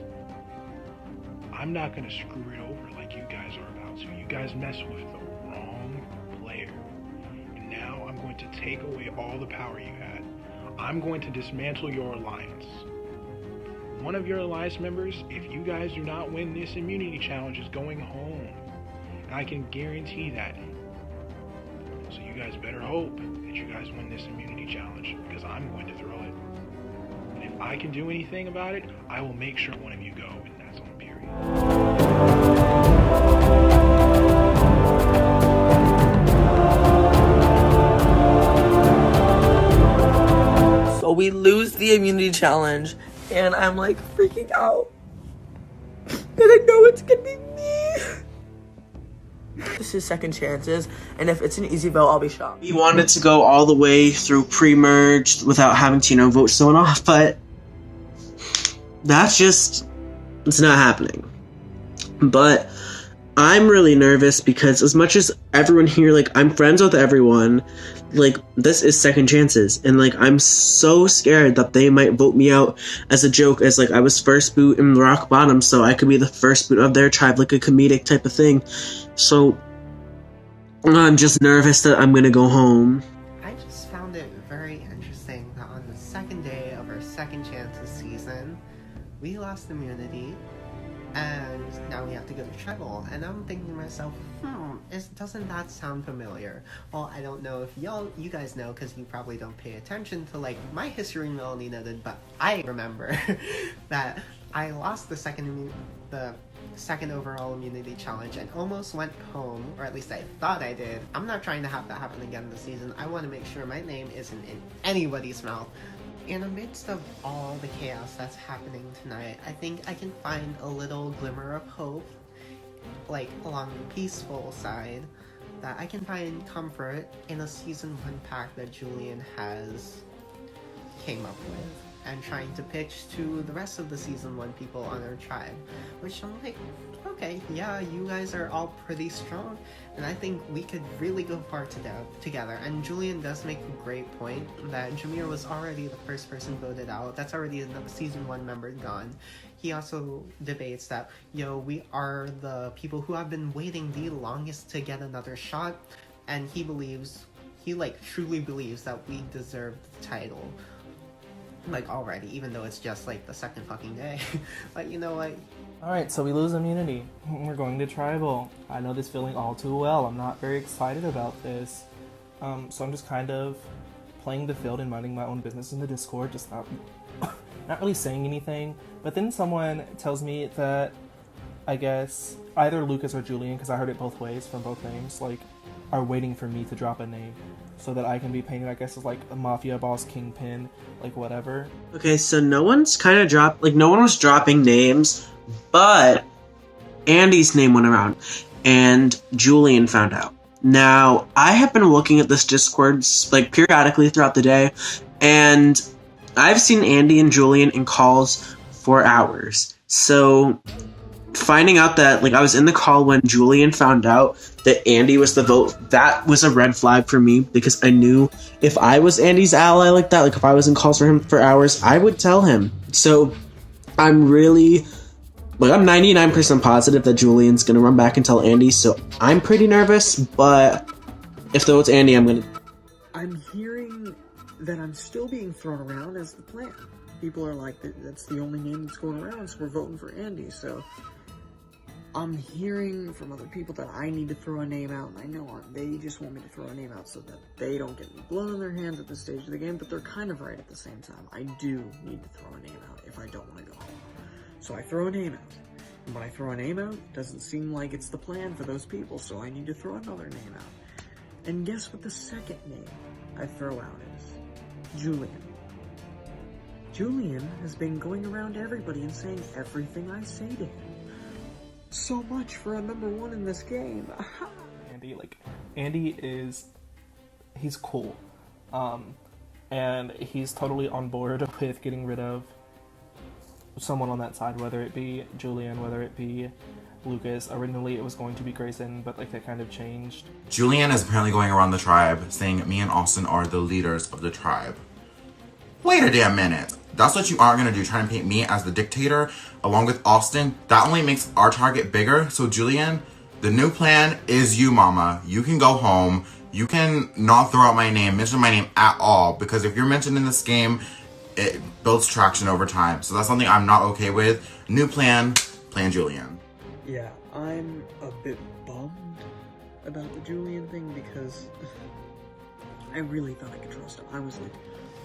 V: I'm not gonna screw it over like you guys are about to. You guys mess with the wrong player. And now I'm going to take away all the power you had. I'm going to dismantle your alliance. One of your alliance members, if you guys do not win this immunity challenge, is going home. And I can guarantee that. So you guys better hope that you guys win this immunity challenge, because I'm going to throw it. And if I can do anything about it, I will make sure one of you go, and that's on period.
A: So we lose the immunity challenge, and I'm like freaking out. Because I know it's gonna be me. This is second chances, and if it's an easy vote, I'll be shocked.
F: We wanted to go all the way through pre-merged without having to, vote someone off, but that's just, it's not happening. But I'm really nervous because as much as everyone here, I'm friends with everyone, this is second chances, and I'm so scared that they might vote me out as a joke, as I was first boot in rock bottom, so I could be the first boot of their tribe, a comedic type of thing. So I'm just nervous that I'm gonna go home.
E: I just found it very interesting that on the second day of our second chances season, we lost immunity, and now we have to go to treble. And I'm thinking to myself, doesn't that sound familiar? Well, I don't know if you guys know, because you probably don't pay attention to my history in Realitynoted, but I remember that I lost the second overall immunity challenge and almost went home, or at least I thought I did. I'm not trying to have that happen again this season. I want to make sure my name isn't in anybody's mouth. In the midst of all the chaos that's happening tonight, I think I can find a little glimmer of hope, along the peaceful side, that I can find comfort in a season 1 pack that Julian has came up with, and trying to pitch to the rest of the season 1 people on our tribe, which I'm like, okay, yeah, you guys are all pretty strong, and I think we could really go far together. And Julian does make a great point that Jameer was already the first person voted out. That's already another season 1 member gone. He also debates that, we are the people who have been waiting the longest to get another shot, and he truly believes that we deserve the title. Already, even though it's just the second fucking day. But you know what?
M: Alright, so we lose immunity. We're going to tribal. I know this feeling all too well. I'm not very excited about this. So I'm just kind of playing the field and minding my own business in the Discord, just not really saying anything. But then someone tells me that, I guess, either Lucas or Julian, because I heard it both ways from both names, like, are waiting for me to drop a name so that I can be painted, I guess, as like a mafia boss, kingpin, like whatever.
F: Okay, so no one was dropping names, but Andy's name went around, and Julian found out. Now, I have been looking at this Discord, like, periodically throughout the day, and I've seen Andy and Julian in calls for hours. So, finding out that, like, I was in the call when Julian found out that Andy was the vote, that was a red flag for me, because I knew if I was Andy's ally like that, like, if I was in calls for him for hours, I would tell him. So, I'm 99% positive that Julian's gonna run back and tell Andy, so I'm pretty nervous, but if though it's Andy,
Q: I'm hearing that I'm still being thrown around as the plan. People are like, that's the only name that's going around, so we're voting for Andy, so I'm hearing from other people that I need to throw a name out, and I know they just want me to throw a name out so that they don't get any blood on their hands at this stage of the game, but they're kind of right at the same time. I do need to throw a name out if I don't want to go home. So I throw a name out. And when I throw a name out, it doesn't seem like it's the plan for those people, so I need to throw another name out. And guess what the second name I throw out is? Julian. Julian has been going around to everybody and saying everything I say to him. So much for a number one in this game.
M: Andy he's cool. And he's totally on board with getting rid of someone on that side, whether it be Julian, whether it be Lucas. Originally it was going to be Grayson, but like that kind of changed.
L: Julian is apparently going around the tribe saying me and Austin are the leaders of the tribe. Wait a damn minute. That's what you are gonna do, trying to paint me as the dictator along with Austin. That only makes our target bigger. So Julian, the new plan is you, mama. You can go home. You can not throw out my name, mention my name at all, because if you're mentioned in this game, it builds traction over time. So that's something I'm not okay with. New plan, Plan Julian.
Q: Yeah, I'm a bit bummed about the Julian thing because I really thought I could trust him. I was like,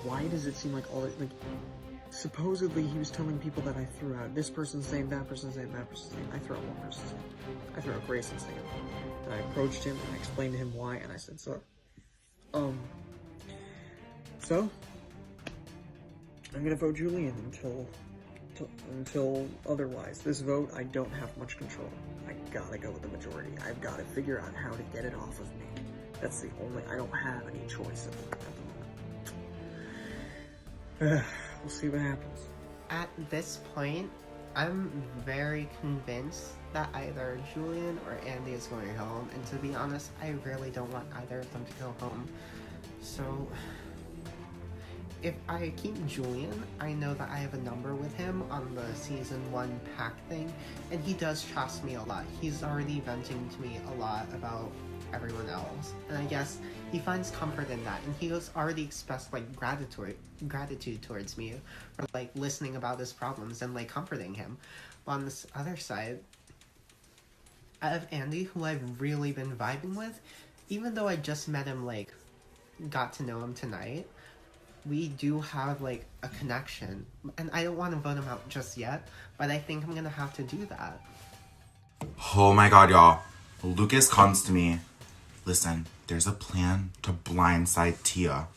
Q: why does it seem like all that, like, supposedly he was telling people that I threw out this person's name, that person's name, that person's name. I threw out one person's name. I threw out Grayson's name. And I approached him and I explained to him why, and I said, so I'm gonna vote Julian until otherwise. This vote, I don't have much control. I gotta go with the majority. I've gotta figure out how to get it off of me. That's the only, I don't have any choice at the moment. We'll see what happens.
E: At this point, I'm very convinced that either Julian or Andy is going home, and to be honest, I really don't want either of them to go home. So, if I keep Julian, I know that I have a number with him on the Season 1 pack thing, and he does trust me a lot. He's already venting to me a lot about everyone else, and I guess he finds comfort in that, and he has already expressed, like, gratitude towards me for, like, listening about his problems and, like, comforting him. But on this other side, I have Andy, who I've really been vibing with, even though I just met him, like, got to know him tonight. We do have, like, a connection, and I don't want to vote him out just yet, but I think I'm gonna have to do that.
L: Oh my god, y'all. Lucas comes to me. Listen, there's a plan to blindside Tia.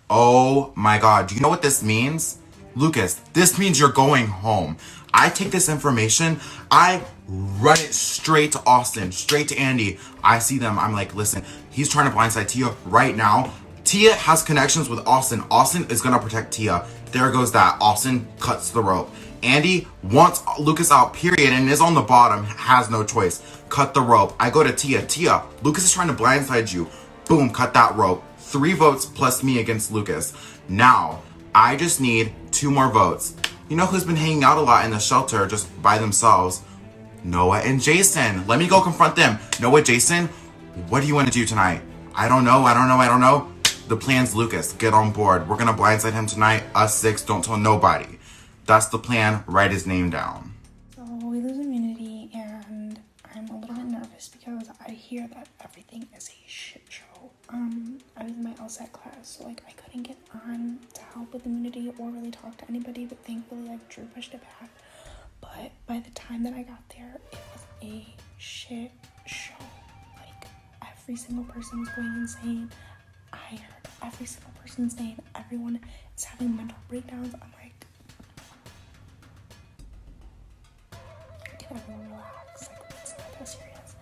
L: Oh my god, do you know what this means? Lucas, this means you're going home. I take this information, I run it straight to Austin, straight to Andy. I see them, I'm like, listen, he's trying to blindside Tia right now. Tia has connections with Austin. Austin is gonna protect Tia. There goes that. Austin cuts the rope. Andy wants Lucas out, period, and is on the bottom, has no choice. Cut the rope. I go to Tia. Tia, Lucas is trying to blindside you. Boom, cut that rope. 3 votes plus me against Lucas. Now, I just need 2 more votes. You know who's been hanging out a lot in the shelter just by themselves? Noah and Jason. Let me go confront them. Noah, Jason, what do you want to do tonight? I don't know. The plan's Lucas. Get on board. We're gonna blindside him tonight. Us 6, don't tell nobody. That's the plan. Write his name down.
O: hear that everything is a shit show. I was in my LSAT class, so like I couldn't get on to help with immunity or really talk to anybody, but thankfully like Drew pushed it back. But by the time that I got there, it was a shit show. Like every single person was going insane. I heard every single person saying everyone is having mental breakdowns. I'm like, can everyone relax? Like, it's not that serious.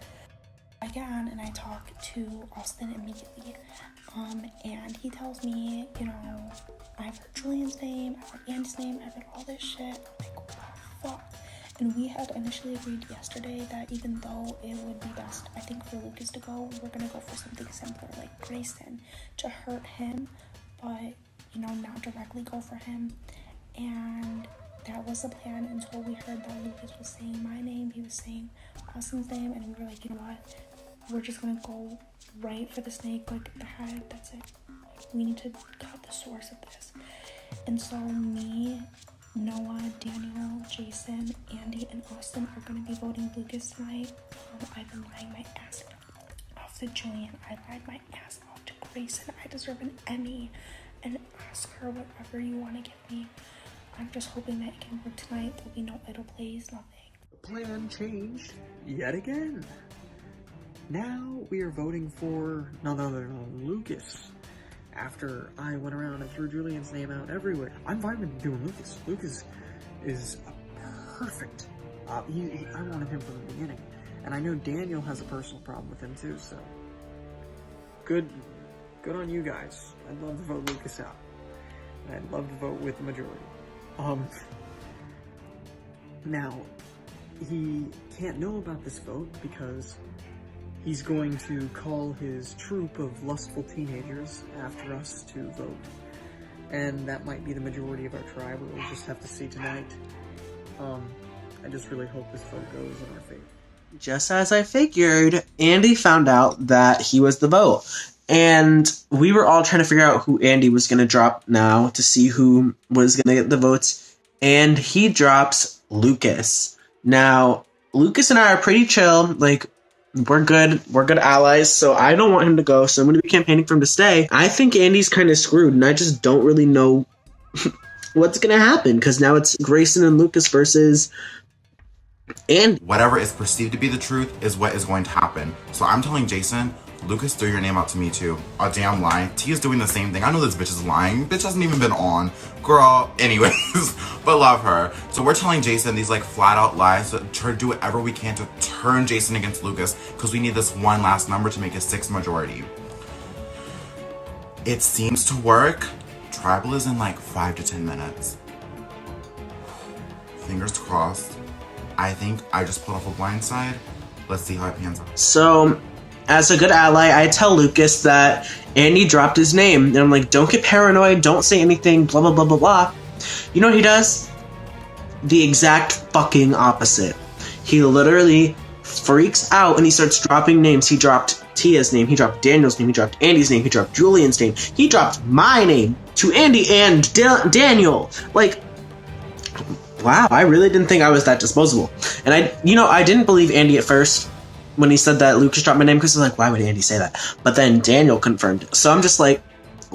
O: I get on and I talk to Austin immediately. And he tells me, you know, I've heard Julian's name, I've heard Andy's name, I've heard all this shit. I'm like, what the fuck? And we had initially agreed yesterday that even though it would be best, I think, for Lucas to go, we're gonna go for something simpler like Grayson to hurt him, but, you know, not directly go for him. And that was the plan until we heard that Lucas was saying my name, he was saying Austin's name, and we were like, you know what? We're just gonna go right for the snake, like the head, that's it. We need to cut the source of this. And so me, Noah, Daniel, Jason, Andy, and Austin are gonna be voting Lucas tonight. I've been lying my ass off to Julian. I lied my ass off to Grayson. I deserve an Emmy. And ask her whatever you want to give me. I'm just hoping that it can work tonight. There'll be no idle plays, nothing.
Q: Plan changed yet again. Now we are voting for none other than Lucas. After I went around and threw Julian's name out everywhere, I'm fine with doing Lucas. Lucas is perfect. I wanted him from the beginning. And I know Daniel has a personal problem with him too, so good on you guys. I'd love to vote Lucas out. I'd love to vote with the majority. Now, he can't know about this vote because he's going to call his troop of lustful teenagers after us to vote. And that might be the majority of our tribe. We'll just have to see tonight. I just really hope this vote goes in our favor.
F: Just as I figured, Andy found out that he was the vote. And we were all trying to figure out who Andy was going to drop now to see who was going to get the votes. And he drops Lucas. Now, Lucas and I are pretty chill. Like, we're good allies, so I don't want him to go, so I'm going to be campaigning for him to stay. I think Andy's kind of screwed, and I just don't really know what's going to happen, because now it's Grayson and Lucas versus Andy.
L: Whatever is perceived to be the truth is what is going to happen. So I'm telling Jason, Lucas threw your name out to me too. A damn lie. Tia's doing the same thing. I know this bitch is lying. Bitch hasn't even been on. Girl, anyways, but love her. So we're telling Jason these like flat out lies to try to do whatever we can to turn Jason against Lucas because we need this one last number to make a 6 majority. It seems to work. Tribal is in like 5 to 10 minutes. Fingers crossed. I think I just pulled off a blindside. Let's see how it pans out.
F: So, as a good ally, I tell Lucas that Andy dropped his name. And I'm like, don't get paranoid, don't say anything, blah, blah, blah, blah, blah. You know what he does? The exact fucking opposite. He literally freaks out and he starts dropping names. He dropped Tia's name, he dropped Daniel's name, he dropped Andy's name, he dropped Julian's name. He dropped my name to Andy and Daniel. Like, wow, I really didn't think I was that disposable. And I didn't believe Andy at first when he said that Lucas dropped my name, because I was like, why would Andy say that? But then Daniel confirmed. So I'm just like,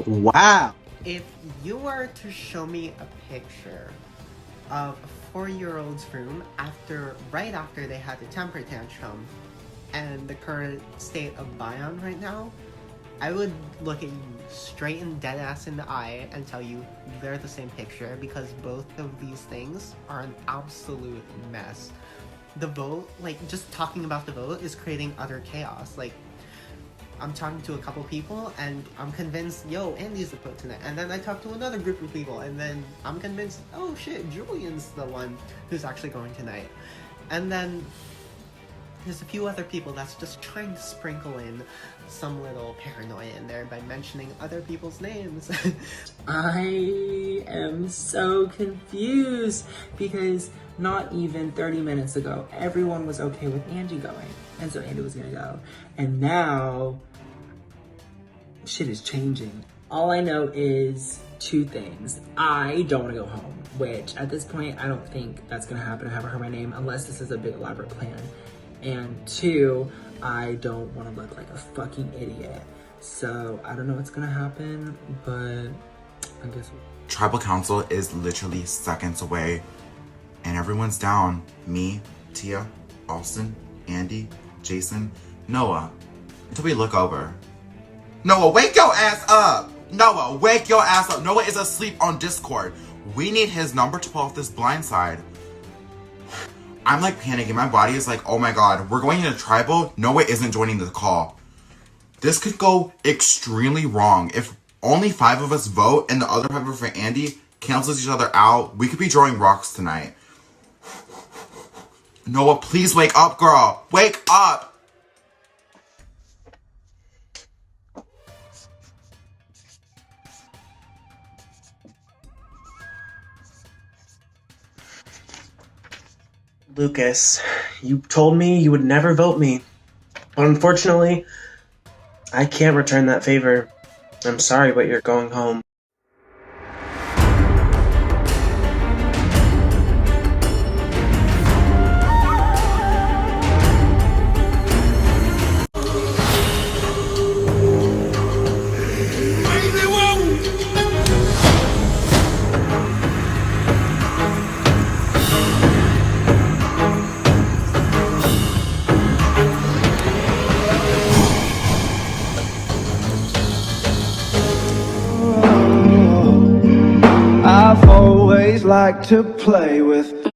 F: wow.
E: If you were to show me a picture of a 4-year-old's room right after they had the temper tantrum and the current state of Bion right now, I would look at you straight and dead ass in the eye and tell you they're the same picture, because both of these things are an absolute mess. The vote, like, just talking about the vote is creating utter chaos. Like, I'm talking to a couple people and I'm convinced, yo, Andy's the vote tonight. And then I talk to another group of people and then I'm convinced, oh shit, Julian's the one who's actually going tonight. And then there's a few other people that's just trying to sprinkle in some little paranoia in there by mentioning other people's names.
B: I am so confused because not even 30 minutes ago, everyone was okay with Andy going. And so Andy was gonna go. And now, shit is changing. All I know is 2 things. I don't wanna go home, which at this point, I don't think that's gonna happen. I haven't heard my name unless this is a big elaborate plan. And 2, I don't want to look like a fucking idiot. So I don't know what's gonna happen, but I guess
L: Tribal Council is literally seconds away, and everyone's down. Me, Tia, Austin, Andy, Jason, Noah. Until we look over. Noah, wake your ass up! Noah, wake your ass up! Noah is asleep on Discord. We need his number to pull off this blindside. I'm like panicking. My body is like, oh my god, we're going into tribal. Noah isn't joining the call. This could go extremely wrong. If only 5 of us vote and the other 5 for Andy cancels each other out, we could be drawing rocks tonight. Noah, please wake up, girl. Wake up!
F: Lucas, you told me you would never vote me, but unfortunately, I can't return that favor. I'm sorry, but you're going home.
C: I've always liked to play with